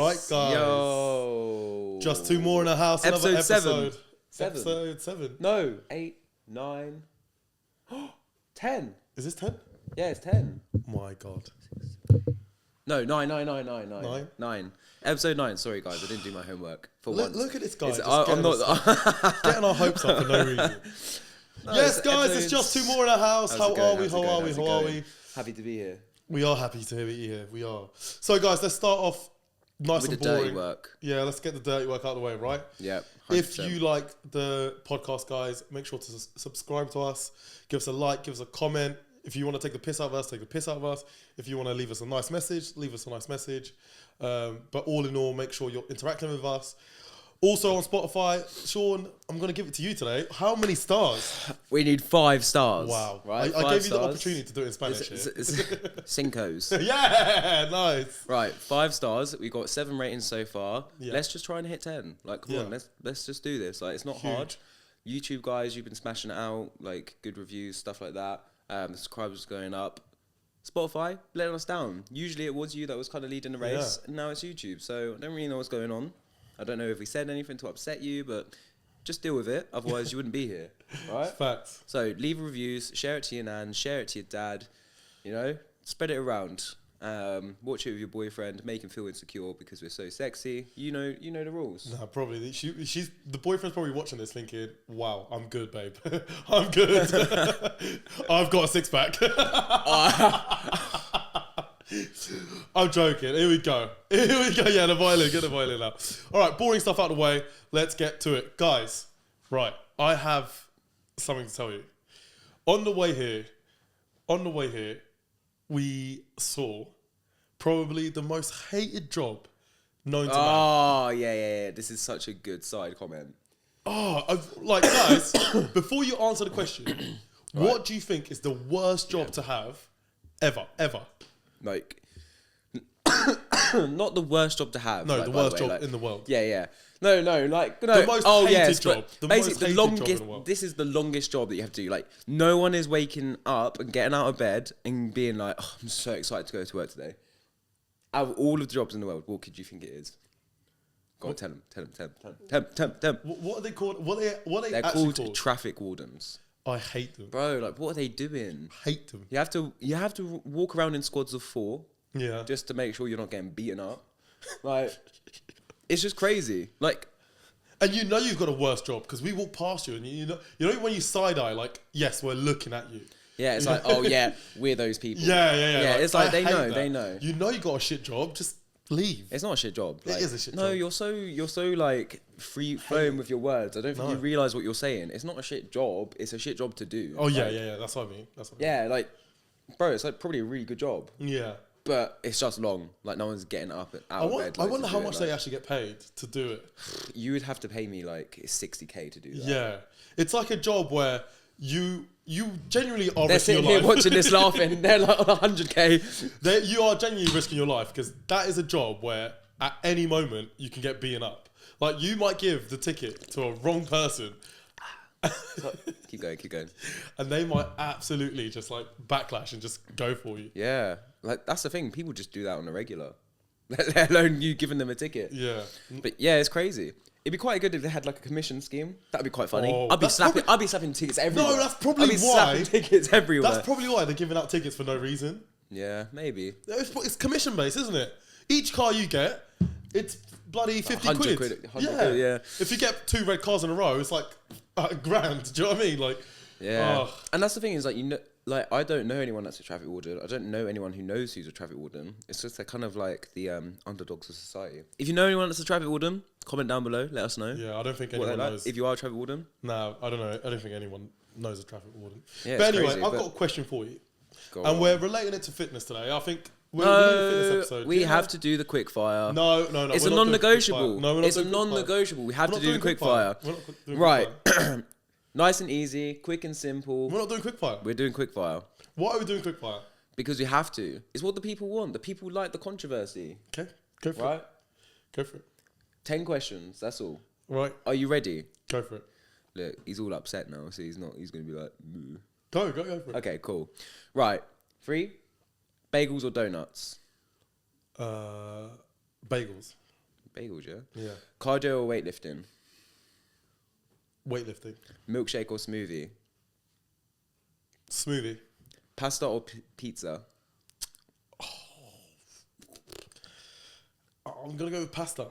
Right, guys. Yo. Just two more in the house. Episode Another 7. episode. 7. Episode 7. No, 8, 9, 10. Is this 10? Yeah, it's 10. My God. No, 9. 9. Episode 9. Sorry, guys, I didn't do my homework for once. Look at this guy. I'm not. Getting our hopes up for no reason. No, yes, guys, it's just two more in the house. How are we? How are we? Happy to be here. We are happy to be here. We are. So, guys, let's start off nice With and the boring. dirty work. Yeah, let's get the dirty work out of the way, right? Yeah. If you like the podcast, guys, make sure to subscribe to us. Give us a like. Give us a comment. If you want to take the piss out of us, take the piss out of us. If you want to leave us a nice message, leave us a nice message. But all in all, make sure you're interacting with us. Also on Spotify, Sean, I'm going to give it to you today. How many stars? We need 5 stars. Wow. Right? I gave you the opportunity to do it in Spanish. Cincos. Yeah, nice. Right, 5 stars. We got 7 ratings so far. Yeah. Let's just try and hit 10. Like, come on, let's just do this. Like, it's not hard. YouTube guys, you've been smashing it out. Like, good reviews, stuff like that. The subscribers going up. Spotify letting us down. Usually it was you that was kind of leading the race, and now it's YouTube. So I don't really know what's going on. I don't know if we said anything to upset you, but just deal with it. Otherwise, you wouldn't be here, right? Facts. So leave reviews, share it to your nan, share it to your dad. You know, spread it around. Watch it with your boyfriend. Make him feel insecure because we're so sexy. You know the rules. Nah, probably. She's the boyfriend's probably watching this, thinking, "Wow, I'm good, babe. I'm good. I've got a 6-pack." I'm joking. Here we go. Yeah, the violin. Get the violin out. All right, boring stuff out of the way. Let's get to it, guys. Right, I have something to tell you. On the way here, we saw probably the most hated job known to man. Oh, yeah. This is such a good side comment. Guys, before you answer the question, what do you think is the worst job to have ever? Like, not the worst job to have. No, like, the by worst way, job in the world. Yeah. No. The most hated job. The basically, most the hated longest. job in the world. This is the longest job that you have to do. Like, no one is waking up and getting out of bed and being like, "Oh, I'm so excited to go to work today." Out of all of the jobs in the world, what could you think it is? Go on, tell them. What are they called? What are they They're actually called traffic wardens. I hate them. Bro, like, what are they doing? Hate them. You have to walk around in squads of 4. Yeah. Just to make sure you're not getting beaten up. Like, it's just crazy. Like, And you know you've got a worse job because we walk past you and you know when you side eye, like, yes, we're looking at you. yeah, it's like, oh yeah, we're those people. Yeah. Yeah, it's like I they hate know, that. they know. You know you got a shit job, just leave. It's not a shit job. It is a shit no, job. you're so like free flowing with your words. I don't think you realise what you're saying. It's not a shit job. It's a shit job to do. Oh yeah, like, yeah. That's what I mean. Yeah, like, bro, it's like probably a really good job. Yeah. But it's just long. Like, no one's getting up and out of bed. I like, wonder to how do much it, they like, actually get paid to do it. You would have to pay me like 60k to do that. Yeah. It's like a job where you genuinely are They're risking your sitting here life. watching this laughing. They're like on 100k. You are genuinely risking your life because that is a job where at any moment you can get beaten up. Like, you might give the ticket to a wrong person. Keep going. And they might absolutely just like backlash and just go for you. Yeah, like, that's the thing. People just do that on a regular, let alone you giving them a ticket. Yeah. But yeah, it's crazy. It'd be quite good if they had like a commission scheme. That'd be quite funny. Oh, I'd be slapping tickets everywhere. No, that's probably I'd be why. slapping tickets everywhere. That's probably why they're giving out tickets for no reason. Yeah, maybe. It's commission based, isn't it? Each car you get, it's bloody 50 100 quid. 100 quid, yeah. If you get 2 red cars in a row, it's like $1,000. Do you know what I mean? Like, yeah. Oh. And that's the thing is, like, like, I don't know anyone that's a traffic warden. I don't know anyone who knows who's a traffic warden. It's just they're kind of like the underdogs of society. If you know anyone that's a traffic warden, comment down below. Let us know. Yeah, I don't think what anyone like. knows. If you are a traffic warden. No, I don't know. I don't think anyone knows a traffic warden. Yeah, but anyway, crazy, I've got a question for you. Go and on. we're relating it to fitness today. I think we're doing a fitness episode. We have to do the quick fire. No. It's a we're not doing non-negotiable. quickfire. No, we're not It's a doing quickfire. non-negotiable. We have We're to not do the doing quick fire. We're not doing Right. quickfire. Nice and easy, quick and simple. We're not doing quickfire. We're doing quick fire. Why are we doing quickfire? Because we have to. It's what the people want. The people like the controversy. Okay, go for Right? it. Go for it. 10 questions, that's all. Right, Are you ready? go for it. Look, he's all upset now, so he's going to be like, "Moo." Go for it. Okay, cool. Right. 3, bagels or donuts? Bagels. bagels, yeah? Yeah. Cardio or weightlifting? Weightlifting. Milkshake or smoothie? Smoothie. Pasta or pizza? I'm going to go with pasta.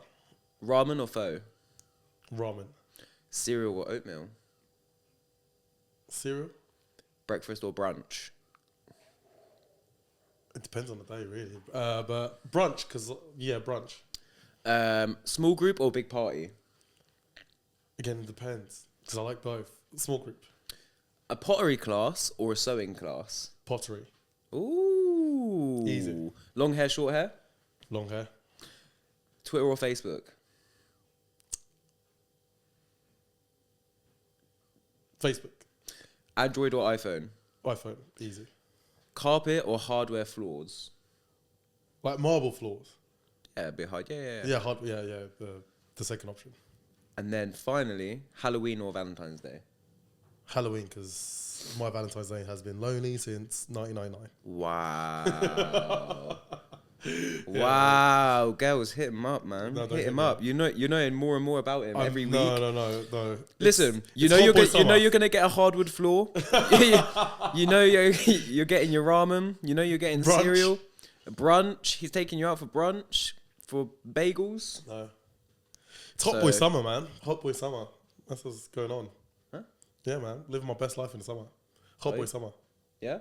Ramen or pho? Ramen. Cereal or oatmeal? Cereal. Breakfast or brunch? It depends on the day, really. But brunch, because, brunch. Small group or big party? Again, it depends. Because I like both. Small group. A pottery class or a sewing class? Pottery. Ooh. Easy. Long hair, short hair? Long hair. Twitter or Facebook? Facebook. Android or iPhone? iPhone. Easy. Carpet or hardware floors? Like marble floors. Yeah, a bit hard. Yeah. Yeah. The second option. And then finally, Halloween or Valentine's Day? Halloween, because my Valentine's Day has been lonely since 1999. Wow. Wow, girls, hit him up, man. No, hit him up. You're knowing more and more about him every week. No. Listen, you know you're gonna get a hardwood floor. you know you're getting your ramen. You know you're getting Brunch. cereal. Brunch. He's taking you out for brunch for bagels. No. It's hot boy summer, man. Hot boy summer. That's what's going on. Huh? Yeah, man. Living my best life in the summer. Hot boy summer. Yeah.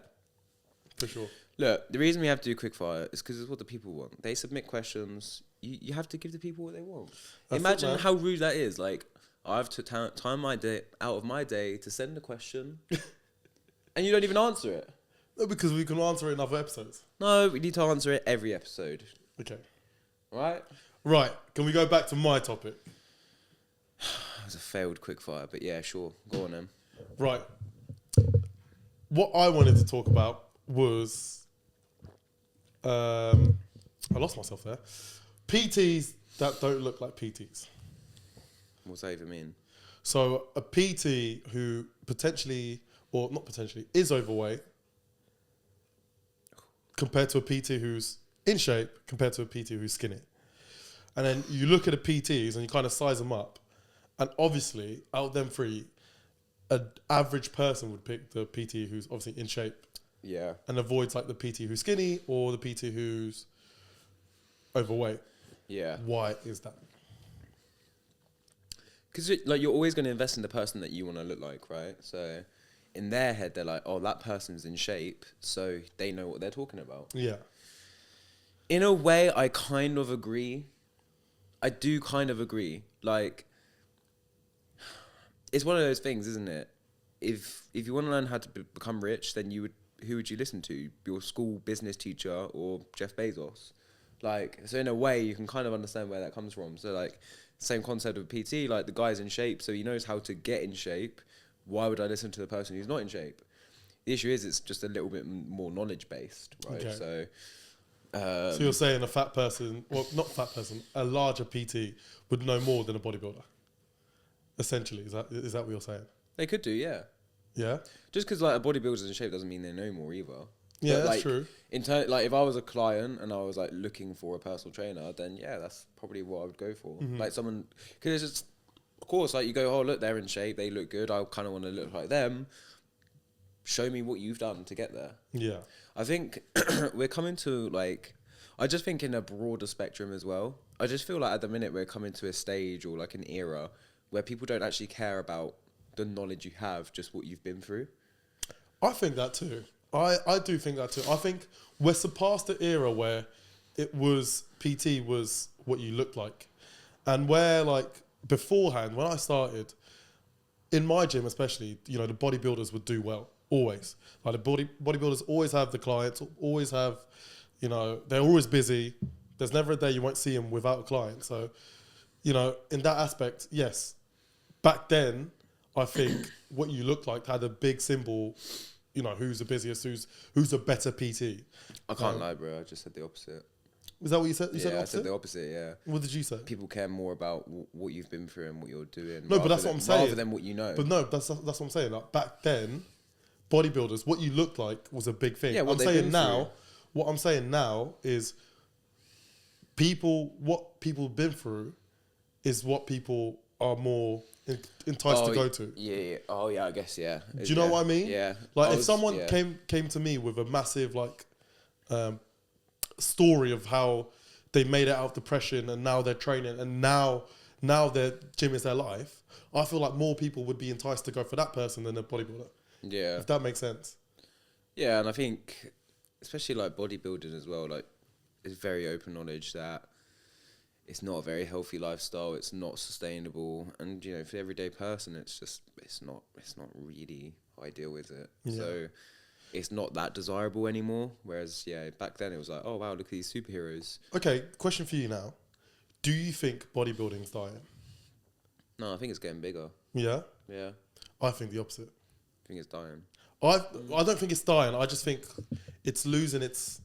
For sure. Look, the reason we have to do quickfire is because it's what the people want. They submit questions. You have to give the people what they want. Imagine how rude that is. Like, I have to time my day out of my day to send a question, and you don't even answer it. No, because we can answer it in other episodes. No, we need to answer it every episode. Okay. Right? Right. Can we go back to my topic? It was a failed quickfire, but yeah, sure. Go on then. Right. What I wanted to talk about was... I lost myself there. PTs that don't look like PTs. What's that even mean? So a PT who potentially, or not potentially, is overweight compared to a PT who's in shape compared to a PT who's skinny. And then you look at the PTs and you kind of size them up. And obviously, out of them three, an average person would pick the PT who's obviously in shape. Yeah. And avoids like the PT who's skinny or the PT who's overweight. Yeah. Why is that? Because like you're always going to invest in the person that you want to look like, right? So in their head, they're like, oh, that person's in shape, so they know what they're talking about. Yeah. In a way, I kind of agree. I do kind of agree. Like, it's one of those things, isn't it? If you want to learn how to become rich, then who would you listen to? Your school business teacher or Jeff Bezos? Like, so in a way, you can kind of understand where that comes from. So like, same concept of PT, like the guy's in shape, so he knows how to get in shape. Why would I listen to the person who's not in shape? The issue is it's just a little bit more knowledge based, right? Okay. So you're saying a fat person, well, not fat person, a larger PT would know more than a bodybuilder? Essentially, is that what you're saying? they could do, yeah. Yeah? Just because like a bodybuilder's in shape doesn't mean they know more either. Yeah, But, that's like, true. Like if I was a client and I was like looking for a personal trainer, then yeah, that's probably what I would go for. Mm-hmm. Like someone, because it's just, of course, like you go, oh look, they're in shape, they look good. I kind of want to look like them. Show me what you've done to get there. Yeah. I think we're coming to like, I just think in a broader spectrum as well. I just feel like at the minute we're coming to a stage or like an era where people don't actually care about the knowledge you have, just what you've been through. I think that too. I do think that too. I think we're surpassed the era where it was PT was what you looked like. And where like beforehand, when I started, in my gym especially, you know, the bodybuilders would do well, always. Like the bodybuilders always have the clients, always have, you know, they're always busy. There's never a day you won't see them without a client. So, you know, in that aspect, yes. Back then, I think what you looked like had a big symbol, you know, who's the busiest, who's a better PT. I can't lie, bro. I just said the opposite. Is that what you said? You yeah, said the I opposite? said the opposite, yeah. What did you say? People care more about what you've been through and what you're doing. No, but that's what I'm saying. Rather than what you know. But no, that's what I'm saying. Like back then, bodybuilders, what you looked like was a big thing. Yeah, what I'm they've saying been now, through. what I'm saying now is what people have been through is what people are more enticed to go to. Yeah. Oh yeah, I guess yeah. Do you know what I mean? Yeah. Like if someone came to me with a massive like story of how they made it out of depression and now they're training and now their gym is their life, I feel like more people would be enticed to go for that person than a bodybuilder. Yeah. If that makes sense. Yeah, and I think especially like bodybuilding as well, like it's very open knowledge that it's not a very healthy lifestyle, it's not sustainable, and you know, for the everyday person it's not really ideal, is it? Yeah. So it's not that desirable anymore. Whereas, yeah, back then it was like, oh wow, look at these superheroes. Okay, question for you now. Do you think bodybuilding's dying? No, I think it's getting bigger. Yeah? Yeah. I think the opposite. I think it's dying. I don't think it's dying. I just think it's losing its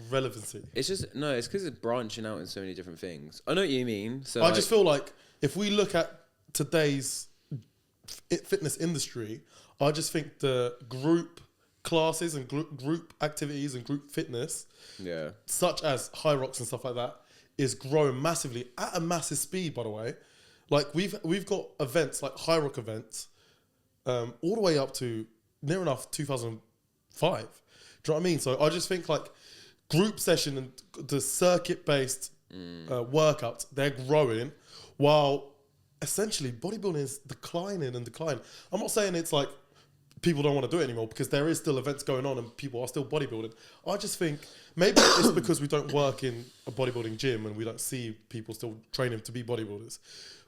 relevancy. It's just, it's because it's branching out in so many different things. I know what you mean. So I just feel like if we look at today's fitness industry, I just think the group classes and group activities and group fitness, such as Hyrox and stuff like that, is growing massively at a massive speed. By the way, like we've got events like Hyrox events, all the way up to near enough 2005. Do you know what I mean? So I just think like group session and the circuit based workouts, they're growing, while essentially bodybuilding is declining. I'm not saying it's like people don't want to do it anymore, because there is still events going on and people are still bodybuilding. I just think maybe it's because we don't work in a bodybuilding gym and we don't see people still training to be bodybuilders.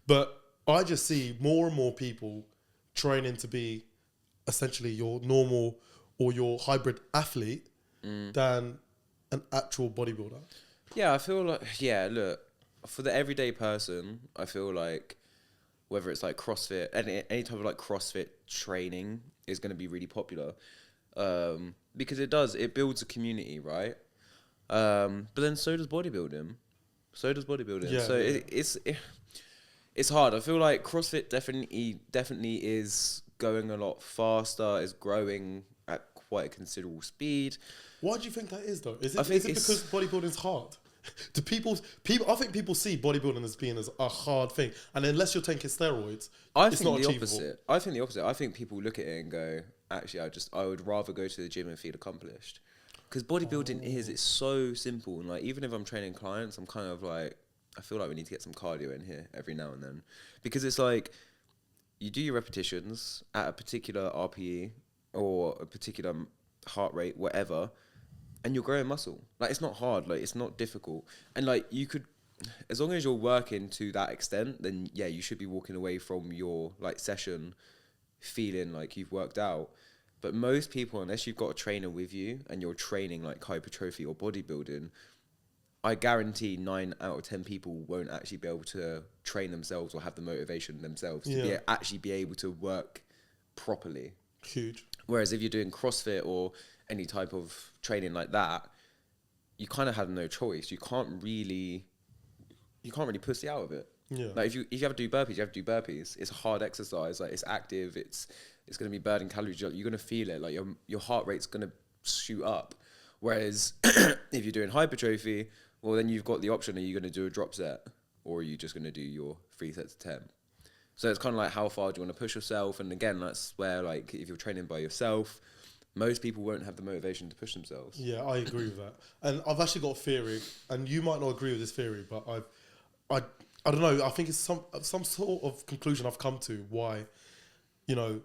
But I just see more and more people training to be essentially your normal or your hybrid athlete than an actual bodybuilder. Yeah, I feel like, look, for the everyday person, I feel like whether it's like CrossFit, any type of like CrossFit training is going to be really popular, because it builds a community, right? But then so does bodybuilding. Yeah, it's hard. I feel like CrossFit definitely is going a lot faster, is growing at quite a considerable speed. Why do you think that is though? Is it because bodybuilding's hard? Do people? I think people see bodybuilding as being as a hard thing, and unless you're taking steroids, it's not achievable. I think the opposite. I think people look at it and go, actually, I would rather go to the gym and feel accomplished. Because bodybuilding it's so simple, and like even if I'm training clients, I'm kind of like, I feel like we need to get some cardio in here every now and then, because it's like you do your repetitions at a particular RPE or a particular heart rate, whatever, and you're growing muscle. Like, it's not hard. Like, it's not difficult. And like, you could, as long as you're working to that extent, then yeah, you should be walking away from your like session feeling like you've worked out. But most people, unless you've got a trainer with you and you're training like hypertrophy or bodybuilding, I guarantee 9 out of 10 people won't actually be able to train themselves or have the motivation themselves to actually be able to work properly. Huge. Whereas if you're doing CrossFit or any type of training like that, you kind of have no choice. You can't really pussy out of it. Yeah. Like if you have to do burpees, you have to do burpees. It's a hard exercise. Like, it's active. It's going to be burning calories. You're going to feel it. Like your heart rate's going to shoot up. Whereas if you're doing hypertrophy, well, then you've got the option. Are you going to do a drop set, or are you just going to do your 3 sets of 10? So it's kind of like, how far do you want to push yourself? And again, that's where, like, if you're training by yourself, most people won't have the motivation to push themselves. Yeah, I agree with that. And I've actually got a theory, and you might not agree with this theory, but I don't know. I think it's some sort of conclusion I've come to why, you know,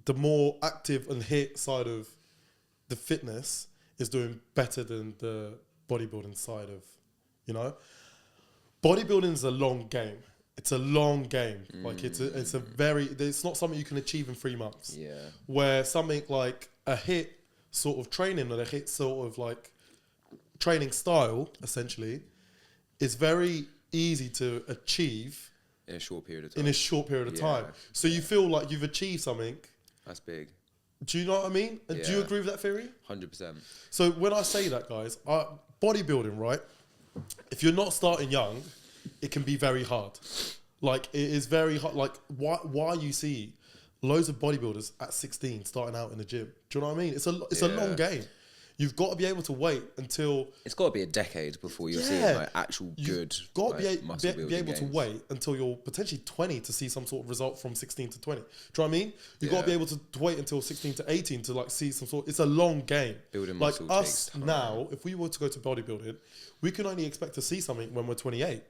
the more active and hit side of the fitness is doing better than the bodybuilding side of, you know, bodybuilding is a long game. It's a long game. Like it's not something you can achieve in 3 months. Yeah. Where something like a hit sort of training or a hit sort of like training style, essentially, is very easy to achieve in a short period of time. So you feel like you've achieved something. That's big. Do you know what I mean? And do you agree with that theory? 100%. So when I say that, guys, bodybuilding, right? If you're not starting young, it can be very hard. Like, it is very hard. Like, why you see loads of bodybuilders at 16 starting out in the gym? Do you know what I mean? It's a long game. You've got to be able to wait until It's got to be a decade before you're seeing like actual good got to like, muscle building be able to gains. wait until you're potentially 20 to see some sort of result from 16 to 20. Do you know what I mean? You've got to be able to wait until 16 to 18 to like see some sort. It's a long game. Building like muscle us takes time. now, if we were to go to bodybuilding, we can only expect to see something when we're 28.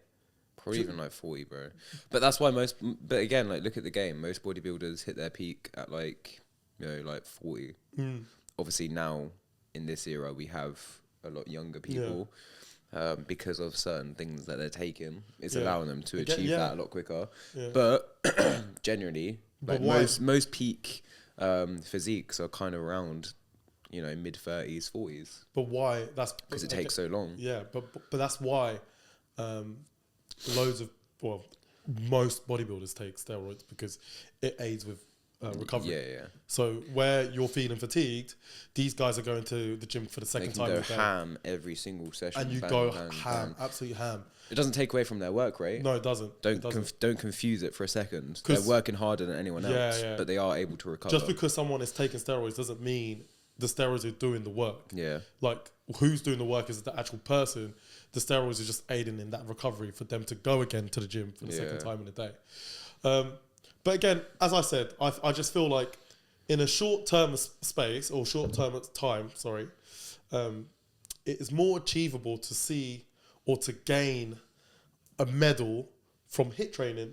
Probably even like 40, bro. But that's why but again, like look at the game. Most bodybuilders hit their peak at like, you know, like 40. Obviously now in this era, we have a lot younger people because of certain things that they're taking. It's allowing them to achieve that a lot quicker. Yeah. But generally, like most peak physiques are kind of around, you know, mid 30s, 40s. But why? That's because it takes so long. Yeah, but that's why most bodybuilders take steroids, because it aids with recovery. Yeah. So where you're feeling fatigued, these guys are going to the gym for the second time. They can go ham every single session, and you go ham, absolutely ham. It doesn't take away from their work rate. No, it doesn't. Don't confuse it for a second. They're working harder than anyone else, but they are able to recover. Just because someone is taking steroids doesn't mean the steroids are doing the work. Yeah. Like, who's doing the work is the actual person. The steroids are just aiding in that recovery for them to go again to the gym for the second time in a day. But again, as I said, I just feel like in a short-term space, or short-term time, it is more achievable to see or to gain a medal from HIIT training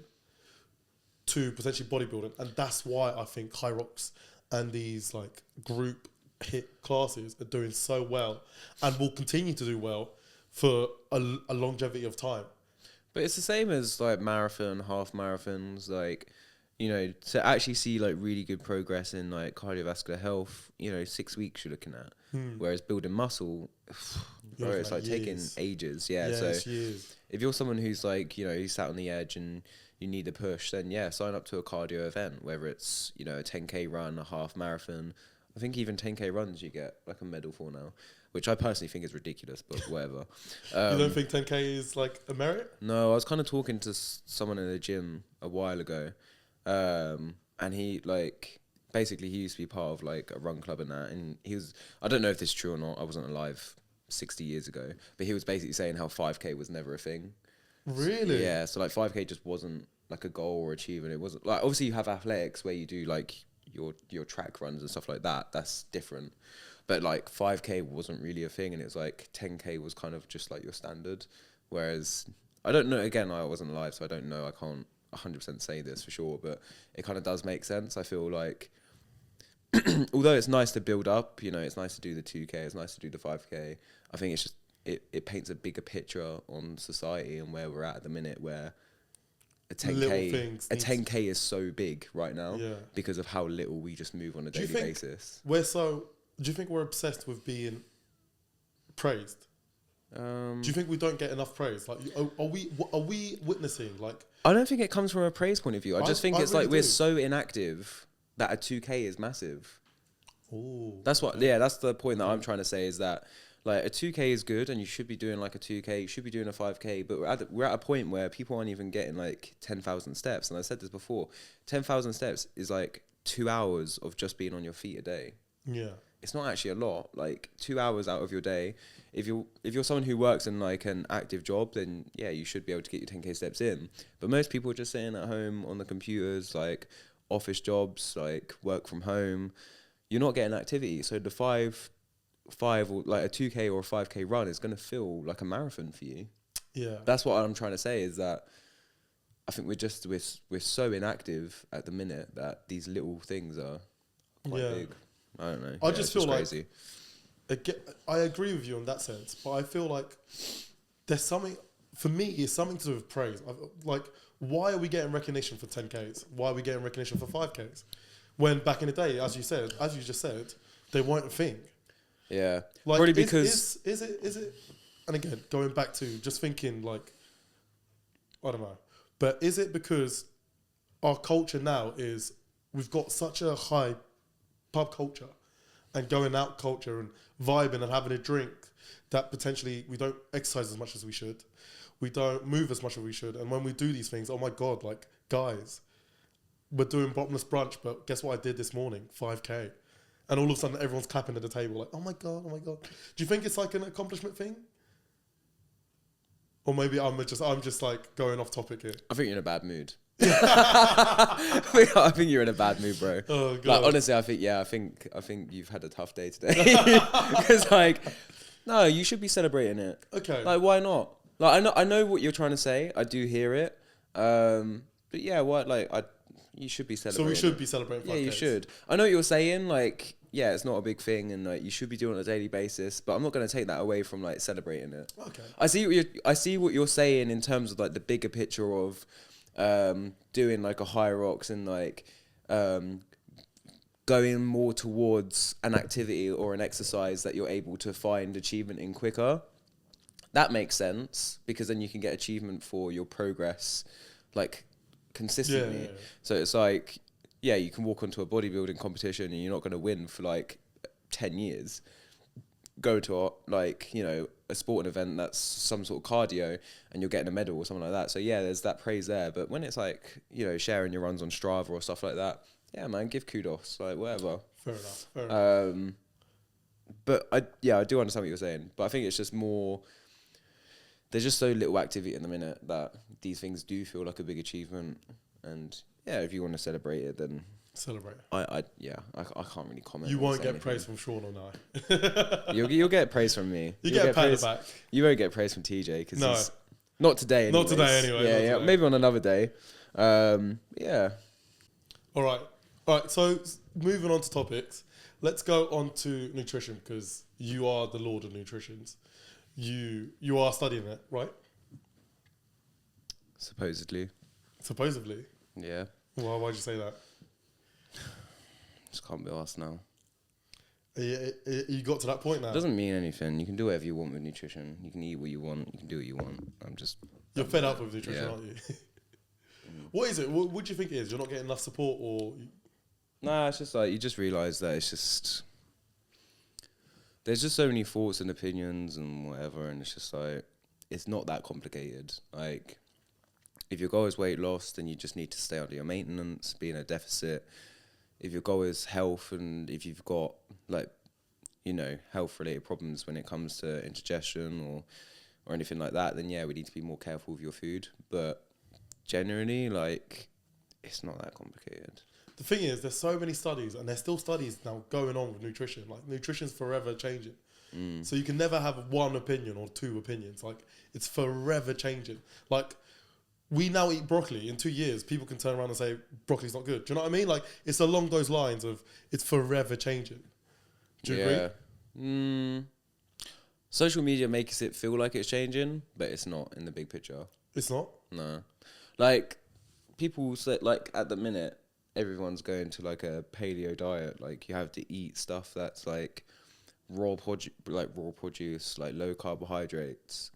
to potentially bodybuilding. And that's why I think Hyrox and these like group HIIT classes are doing so well and will continue to do well for a longevity of time. But it's the same as like marathon, half marathons, like, you know, to actually see like really good progress in like cardiovascular health, you know, 6 weeks you're looking at. Whereas building muscle, bro, it's like taking ages. Yeah. So if you're someone who's like, you know, you sat on the edge and you need a push, then sign up to a cardio event, whether it's, you know, a 10K run, a half marathon. I think even 10K runs you get like a medal for now, which I personally think is ridiculous, but whatever. You don't think 10K is like a merit? No, I was kind of talking to someone in the gym a while ago, and he like, basically he used to be part of like a run club and that, and he was, I don't know if this is true or not, I wasn't alive 60 years ago, but he was basically saying how 5K was never a thing. Really? Yeah, so like 5K just wasn't like a goal or achievement. It wasn't like, obviously you have athletics where you do like your track runs and stuff like that. That's different. But like 5K wasn't really a thing, and it was like 10K was kind of just like your standard. Whereas I don't know, again, I wasn't alive, so I don't know, I can't 100% say this for sure, but it kind of does make sense. I feel like although it's nice to build up, you know, it's nice to do the 2K, it's nice to do the 5K, I think it's just it paints a bigger picture on society and where we're at the minute, where a 10K is so big right now because of how little we just move on a daily basis. Do you think we're obsessed with being praised? Do you think we don't get enough praise? Like, are we witnessing like? I don't think it comes from a praise point of view. I just think it's really like we're so inactive that a 2K is massive. Oh, that's what. Yeah, that's the point that I'm trying to say, is that like a 2K is good and you should be doing like a 2K, you should be doing a 5K, but we're at a point where people aren't even getting like 10,000 steps. And I said this before, 10,000 steps is like 2 hours of just being on your feet a day. Yeah. It's not actually a lot. Like 2 hours out of your day, if you're someone who works in like an active job, then yeah, you should be able to get your 10K steps in. But most people are just sitting at home on the computers, like office jobs, like work from home. You're not getting activity. So the five or like a 2K or a 5K run is going to feel like a marathon for you. Yeah. That's what I'm trying to say, is that I think we're so inactive at the minute that these little things are quite big. I don't know. I just feel crazy. I agree with you on that sense, but I feel like there's something, for me, it's something to do with praise. Like, why are we getting recognition for 10Ks? Why are we getting recognition for 5Ks? When back in the day, as you just said, they weren't a thing. Yeah. Like, probably because... Is it, and again, going back to just thinking like, I don't know, but is it because our culture now is, we've got such a high pub culture and going out culture and vibing and having a drink, that potentially we don't exercise as much as we should. We don't move as much as we should. And when we do these things, oh my God, like, guys, we're doing bottomless brunch, but guess what I did this morning? 5K. and all of a sudden everyone's clapping at the table like, oh my God. Do you think it's like an accomplishment thing? Or maybe I'm just like going off topic here. I think you're in a bad mood. I think you're in a bad mood, bro. Oh God. Like honestly, I think you've had a tough day today. Because like, no, you should be celebrating it. Okay. Like, why not? Like, I know what you're trying to say. I do hear it. But yeah, you should be celebrating. So we should be celebrating 5Ks. Yeah, you should. I know what you're saying. Like, yeah, it's not a big thing, and like you should be doing it on a daily basis. But I'm not going to take that away from like celebrating it. Okay. I see what you're saying in terms of like the bigger picture of doing like a Hyrox and like going more towards an activity or an exercise that you're able to find achievement in quicker. That makes sense because then you can get achievement for your progress like consistently. Yeah. So it's like, yeah, you can walk onto a bodybuilding competition and you're not going to win for like 10 years. Go to a sporting event that's some sort of cardio and you're getting a medal or something like that. So yeah, there's that praise there. But when it's like, sharing your runs on Strava or stuff like that, yeah, man, give kudos, like whatever. Fair enough. But I do understand what you're saying. But I think it's just more, there's just so little activity in the minute that these things do feel like a big achievement. And yeah, if you want to celebrate it, then celebrate. I can't really comment. You won't get praise from Sean or I. You'll get praise from me. You get a pat on the back. You won't get praise from TJ because no. Not today. Anyways. Not today anyway. Yeah, today. Maybe on another day. Yeah. All right. So moving on to topics, let's go on to nutrition because you are the lord of nutrition. You are studying it, right? Supposedly. Yeah. Yeah. Why'd you say that? Just can't be asked now. You got to that point now? It doesn't mean anything. You can do whatever you want with nutrition. You can eat what you want. You can do what you want. You're fed up with nutrition, aren't you? What is it? What do you think it is? You're not getting enough support or... Nah, it's just like, you just realise that it's just... There's just so many thoughts and opinions and whatever, and it's just like, it's not that complicated. Like, if your goal is weight loss, then you just need to stay under your maintenance, be in a deficit. If your goal is health and if you've got, like, health-related problems when it comes to indigestion or anything like that, then yeah, we need to be more careful with your food. But generally, like, it's not that complicated. The thing is, there's so many studies, and there's still studies now going on with nutrition. Like, nutrition's forever changing. So you can never have one opinion or two opinions. Like, it's forever changing. Like, we now eat broccoli. In 2 years, people can turn around and say, broccoli's not good. Do you know what I mean? Like, it's along those lines of, it's forever changing. Do you agree? Social media makes it feel like it's changing, but it's not in the big picture. It's not? No. Like, people say, like, at the minute, everyone's going to like a paleo diet. Like, you have to eat stuff that's like raw produce, like low carbohydrates.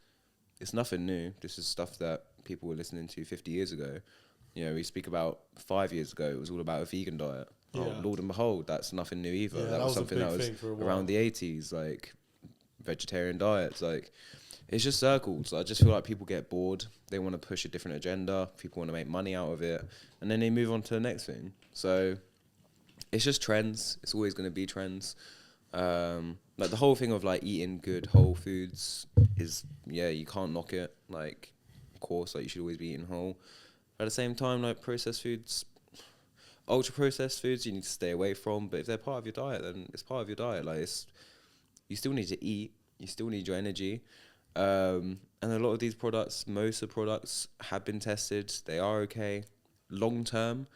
It's nothing new. This is stuff that people were listening to 50 years ago. We speak about 5 years ago, it was all about a vegan diet. Yeah. Oh, Lord and behold, that's nothing new either. Yeah, that was something that was around the 80s, like vegetarian diets. Like, it's just circles. I just feel like people get bored. They want to push a different agenda. People want to make money out of it. And then they move on to the next thing. So it's just trends. It's always going to be trends. Like, the whole thing of like eating good whole foods is, yeah, you can't knock it. Like, of course, like, you should always be eating whole. But at the same time, like, processed foods, ultra processed foods, you need to stay away from. But if they're part of your diet, then it's part of your diet. Like, you still need to eat. You still need your energy. And a lot of these products, most of the products have been tested. They are okay. Long term,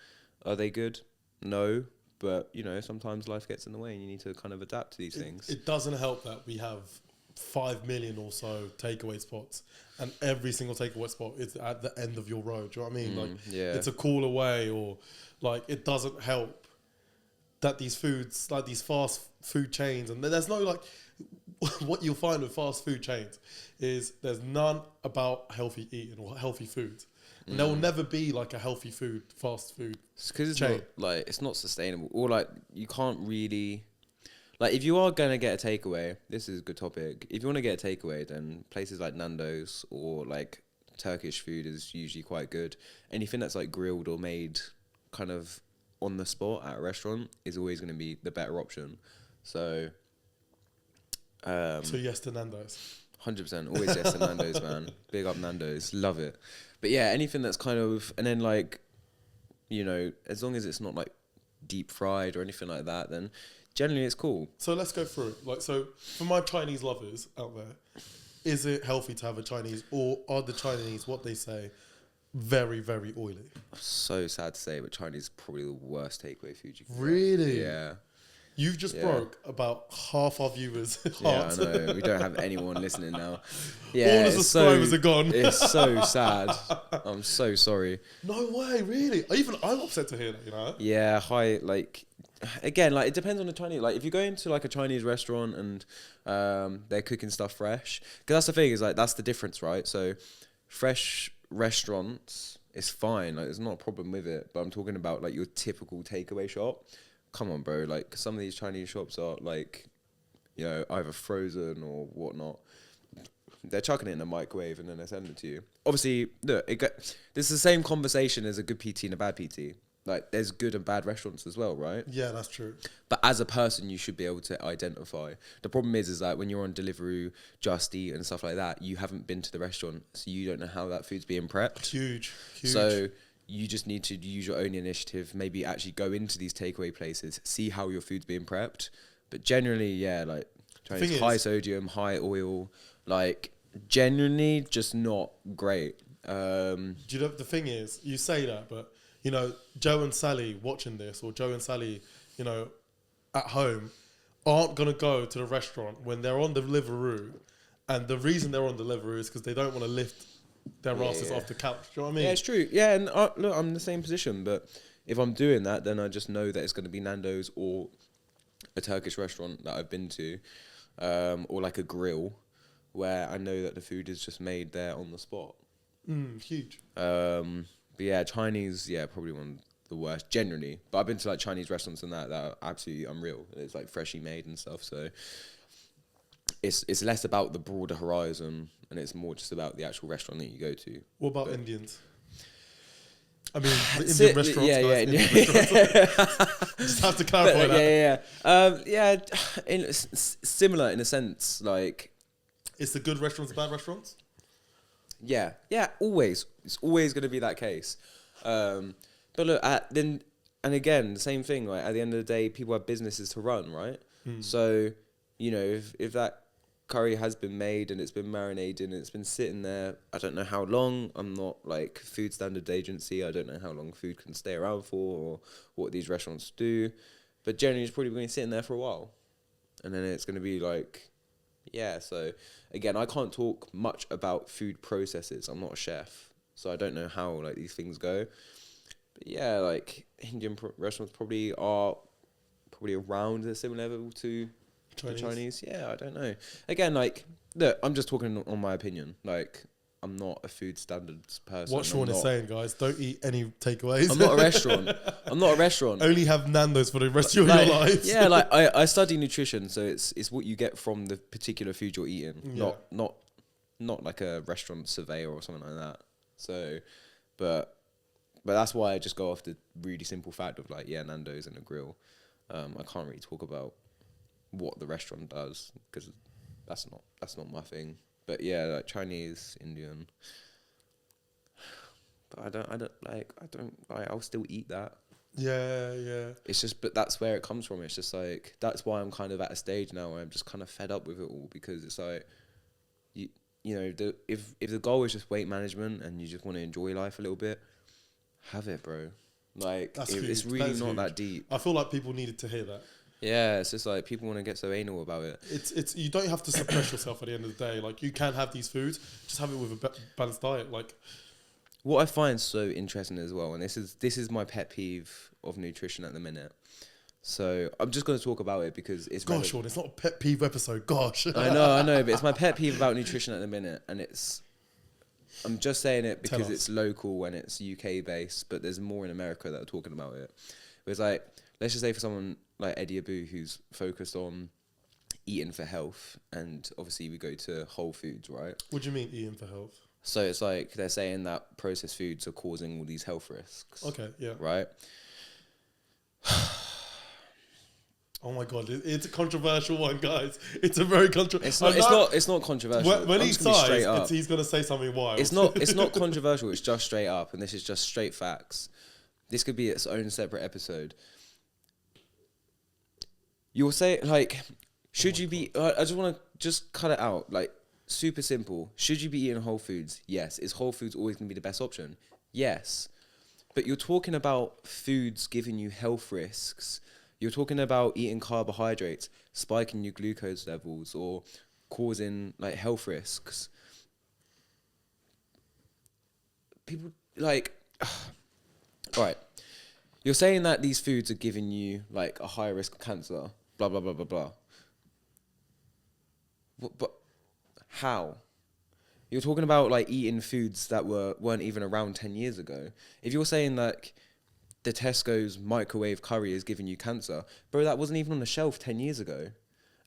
are they good? No. But, sometimes life gets in the way and you need to kind of adapt to these things. It doesn't help that we have 5 million or so takeaway spots, and every single takeaway spot is at the end of your road. Do you know what I mean? It's a call away, or like, it doesn't help that these foods, like these fast food chains, and there's no like, what you'll find with fast food chains is there's none about healthy eating or healthy food. And there will never be like a healthy food, fast food because it's chain. Not, like, it's not sustainable. Or like, you can't really, like, if you are going to get a takeaway, this is a good topic. If you want to get a takeaway, then places like Nando's or like Turkish food is usually quite good. Anything that's like grilled or made kind of on the spot at a restaurant is always going to be the better option. So, So yes to Nando's. 100%, always yes to Nando's, man. Big up Nando's, love it. But yeah, anything that's kind of, and then like, you know, as long as it's not like deep fried or anything like that, then generally it's cool. So let's go through it. Like, so for my Chinese lovers out there, is it healthy to have a Chinese, or are the Chinese, what they say, very, very oily? So sad to say, but Chinese is probably the worst takeaway food you can Really? get. Yeah. You've just broke about half our viewers' hearts. Yeah, I know. We don't have anyone listening now. Yeah, all the subscribers are gone. It's so sad. I'm so sorry. No way, really? I'm upset to hear that, you know? Yeah, again, like, it depends on the Chinese. Like, if you go into, like, a Chinese restaurant and they're cooking stuff fresh, because that's the thing, is, like, that's the difference, right? So, fresh restaurants is fine. Like, there's not a problem with it. But I'm talking about, like, your typical takeaway shop. Come on, bro. Like, some of these Chinese shops are, like, you know, either frozen or whatnot. They're chucking it in the microwave and then they're sending it to you. Obviously, look, this is the same conversation as a good PT and a bad PT. Like, there's good and bad restaurants as well, right? Yeah, that's true. But as a person, you should be able to identify. The problem is like, when you're on Deliveroo, Just Eat and stuff like that, you haven't been to the restaurant, so you don't know how that food's being prepped. Huge. So you just need to use your own initiative, maybe actually go into these takeaway places, see how your food's being prepped. But generally, yeah, like, Chinese, high sodium, high oil, like, genuinely just not great. Do you know, the thing is, you say that, but, you know, Joe and Sally watching this, or Joe and Sally, you know, at home, aren't going to go to the restaurant when they're on Deliveroo. And the reason they're on Deliveroo is because they don't want to lift their asses off the couch. Do you know what I mean? Yeah, it's true. Yeah, and look, I'm in the same position, but if I'm doing that, then I just know that it's going to be Nando's or a Turkish restaurant that I've been to, or like a grill, where I know that the food is just made there on the spot. Huge. But yeah, Chinese, probably one of the worst, generally. But I've been to like Chinese restaurants and that are absolutely unreal. It's like freshly made and stuff, so it's less about the broader horizon, and it's more just about the actual restaurant that you go to. What about Indians? I mean, the Indian restaurants. Yeah. Indian restaurants. Just have to clarify that. Similar in a sense, like, it's the good restaurants, bad restaurants. Yeah, always. It's always going to be that case. But look, and again, the same thing. Right, at the end of the day, people have businesses to run, right? So, you know, if that curry has been made and it's been marinated and it's been sitting there, I don't know how long. I'm not like food standard agency. I don't know how long food can stay around for or what these restaurants do. But generally, it's probably been sitting there for a while, and then it's going to be like, yeah. So again, I can't talk much about food processes. I'm not a chef, so I don't know how like these things go. But yeah, like Indian restaurants probably are around a similar level to Chinese. Yeah, I don't know. Again, like, look, I'm just talking on my opinion. Like, I'm not a food standards person. What Sean is saying, guys, don't eat any takeaways. I'm not a restaurant. Only have Nando's for the rest of your life. Yeah, like I study nutrition, so it's what you get from the particular food you're eating, not like a restaurant surveyor or something like that. So, but that's why I just go off the really simple fact of like, Nando's and a grill. I can't really talk about what the restaurant does because that's not my thing. But yeah, like Chinese, Indian. But I'll still eat that. Yeah. It's just, but that's where it comes from. It's just like, that's why I'm kind of at a stage now where I'm just kind of fed up with it all, because it's like, you know, if the goal is just weight management and you just want to enjoy life a little bit, have it, bro. Like, it's really not that deep. I feel like people needed to hear that. Yeah, it's just like people want to get so anal about it. It's you don't have to suppress yourself at the end of the day. Like, you can have these foods, just have it with a balanced diet. Like, what I find so interesting as well, and this is my pet peeve of nutrition at the minute. So I'm just going to talk about it because it's Sean, it's not a pet peeve episode. Gosh, I know, but it's my pet peeve about nutrition at the minute, and I'm just saying it because it's local and it's UK based, but there's more in America that are talking about it. It's like, let's just say for someone like Eddie Abu, who's focused on eating for health, and obviously we go to Whole Foods, right? What do you mean eating for health? So it's like they're saying that processed foods are causing all these health risks. Okay, yeah. Right? Oh my god, it's a controversial one, guys. It's a very controversial. It's not controversial. When he straight up. sighs, he's gonna say something wild. It's not controversial. It's just straight up, and this is just straight facts. This could be its own separate episode. You'll say like, should you be? I just want to just cut it out. Like, super simple. Should you be eating whole foods? Yes. Is whole foods always gonna be the best option? Yes. But you're talking about foods giving you health risks. You're talking about eating carbohydrates, spiking your glucose levels, or causing like health risks. People like, all right, you're saying that these foods are giving you like a higher risk of cancer, blah, blah, blah, blah, blah. But how? You're talking about like eating foods that weren't even around 10 years ago. If you're saying like the Tesco's microwave curry is giving you cancer, bro, that wasn't even on the shelf 10 years ago.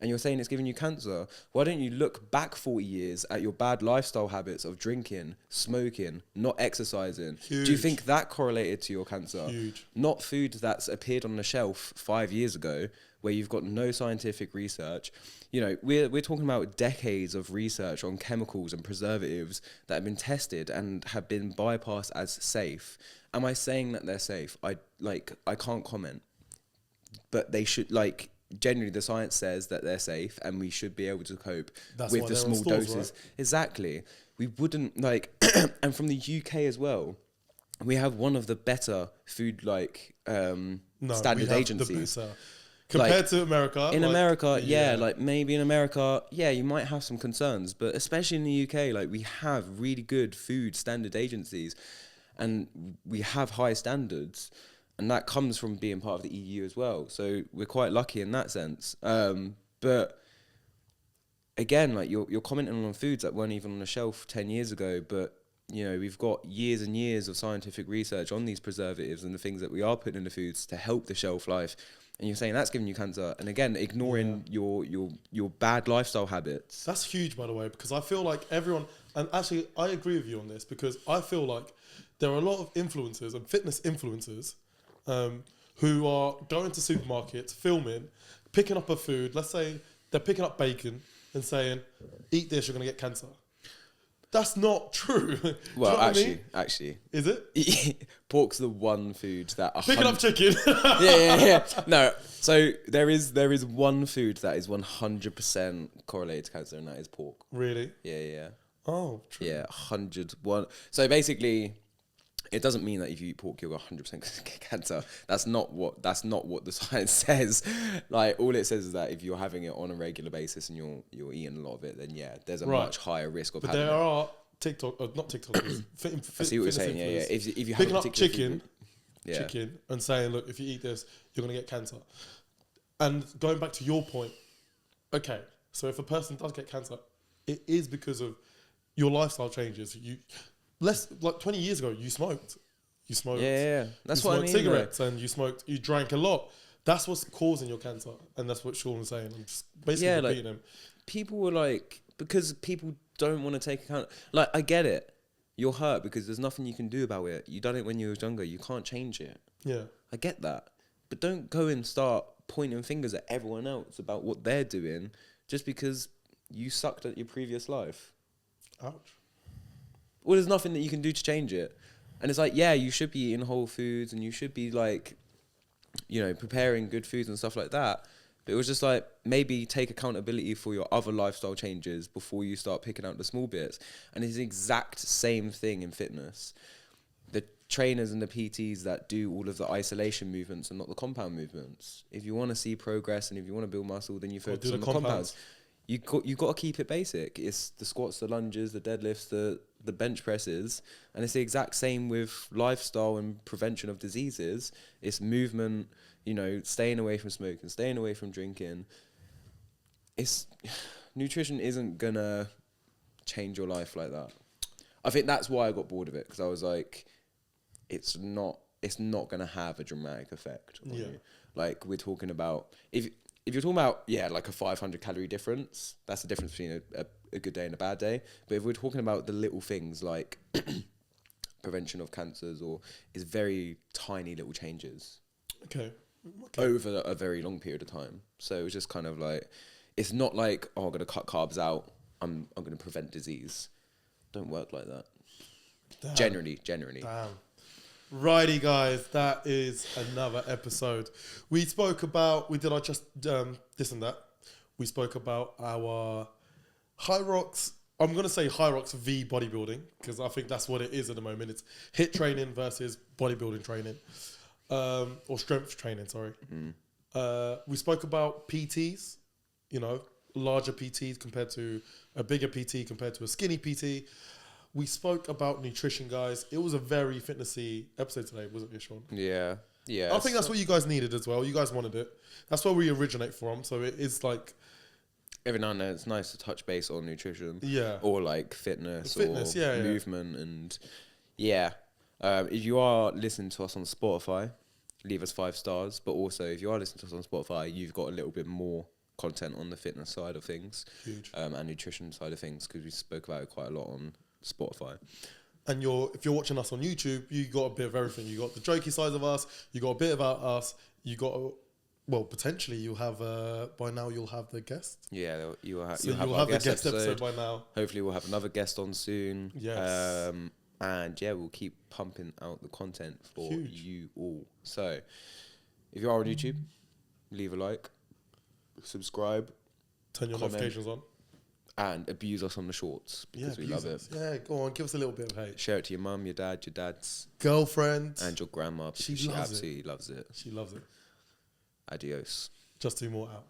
And you're saying it's giving you cancer. Why don't you look back 40 years at your bad lifestyle habits of drinking, smoking, not exercising? Huge. Do you think that correlated to your cancer? Huge. Not food that's appeared on the shelf 5 years ago where you've got no scientific research. You know, we're talking about decades of research on chemicals and preservatives that have been tested and have been bypassed as safe. Am I saying that they're safe? I can't comment. But they should, like, generally the science says that they're safe and we should be able to cope with the small doses. Right? Exactly. We wouldn't, like, and from the UK as well, we have one of the better food, like, standard agencies. Compared like, to America. In America, yeah, like maybe in America, yeah, you might have some concerns, but especially in the UK, like we have really good food standard agencies and we have high standards, and that comes from being part of the EU as well. So we're quite lucky in that sense. But again, like you're commenting on foods that weren't even on the shelf 10 years ago, but you know, we've got years and years of scientific research on these preservatives and the things that we are putting in the foods to help the shelf life. And you're saying that's giving you cancer, and again, ignoring your bad lifestyle habits. That's huge, by the way, because I feel like everyone, and actually I agree with you on this, because I feel like there are a lot of influencers and fitness influencers who are going to supermarkets, filming, picking up a food. Let's say they're picking up bacon and saying, "Eat this, you're going to get cancer." That's not true. Well, actually, is it? Pork's the one food that picking up chicken. yeah. No, so there is one food that is 100% correlated to cancer, and that is pork. Really? Yeah. Oh, true. Yeah, 101. So basically, it doesn't mean that if you eat pork you'll 100% get cancer. That's not what the science says. Like, all it says is that if you're having it on a regular basis and you're eating a lot of it, then yeah, there's a much higher risk of having it. But there are not TikTokers. I see what you're saying. Yeah. If you picking have up chicken and saying, look, if you eat this, you're gonna get cancer. And going back to your point, okay, so if a person does get cancer, it is because of your lifestyle changes. Like 20 years ago, you smoked. Yeah. That's what I mean. Cigarettes, and you drank a lot. That's what's causing your cancer, and that's what Sean was saying. I'm just basically repeating him. People were like, because people don't want to take account. Like, I get it. You're hurt because there's nothing you can do about it. You done it when you were younger. You can't change it. Yeah. I get that. But don't go and start pointing fingers at everyone else about what they're doing just because you sucked at your previous life. Ouch. Well, there's nothing that you can do to change it. And it's like, yeah, you should be eating whole foods and you should be like, you know, preparing good foods and stuff like that. But it was just like, maybe take accountability for your other lifestyle changes before you start picking out the small bits. And it's the exact same thing in fitness. The trainers and the PTs that do all of the isolation movements and not the compound movements. If you want to see progress and if you want to build muscle, then you focus on the compounds. You got to keep it basic. It's the squats, the lunges, the deadlifts, the bench presses, and it's the exact same with lifestyle and prevention of diseases. It's movement, you know, staying away from smoking, staying away from drinking. Nutrition isn't gonna change your life like that. I think that's why I got bored of it, because I was like, it's not gonna have a dramatic effect on you. Like, we're talking about if you're talking about, like a 500 calorie difference, that's the difference between a good day and a bad day. But if we're talking about the little things like prevention of cancers, or is very tiny little changes. Okay. over a very long period of time. So it was just kind of like, it's not like, oh, I'm going to cut carbs out. I'm going to prevent disease. Don't work like that. Damn. Generally. Damn. Righty, guys, that is another episode. We did our just this and that. We spoke about our Hyrox. I'm going to say Hyrox v bodybuilding because I think that's what it is at the moment. It's HIIT training versus bodybuilding training, or strength training, sorry. We spoke about PTs, larger PTs compared to a bigger PT compared to a skinny PT. We spoke about nutrition, guys. It was a very fitnessy episode today, wasn't it, Sean? Yeah. I think that's what you guys needed as well. You guys wanted it. That's where we originate from. So it is like... Every now and then it's nice to touch base on nutrition. Yeah. Or like fitness or movement. And if you are listening to us on Spotify, leave us 5 stars. But also, if you are listening to us on Spotify, you've got a little bit more content on the fitness side of things. Huge. And nutrition side of things, because we spoke about it quite a lot on Spotify. And if you're watching us on YouTube, you got a bit of everything. You got the jokey side of us. You got a bit about us. You got, potentially you'll have by now you'll have the guest. Yeah, you'll have the guest episode by now. Hopefully, we'll have another guest on soon. Yes. And we'll keep pumping out the content for you all. So, if you are on YouTube, leave a like, subscribe, turn your notifications on. And abuse us on the shorts because we love it. Yeah, go on, give us a little bit of hate. Share it to your mum, your dad, your dad's girlfriend, and your grandma. She absolutely loves it. She loves it. Adios. Just 2 more out.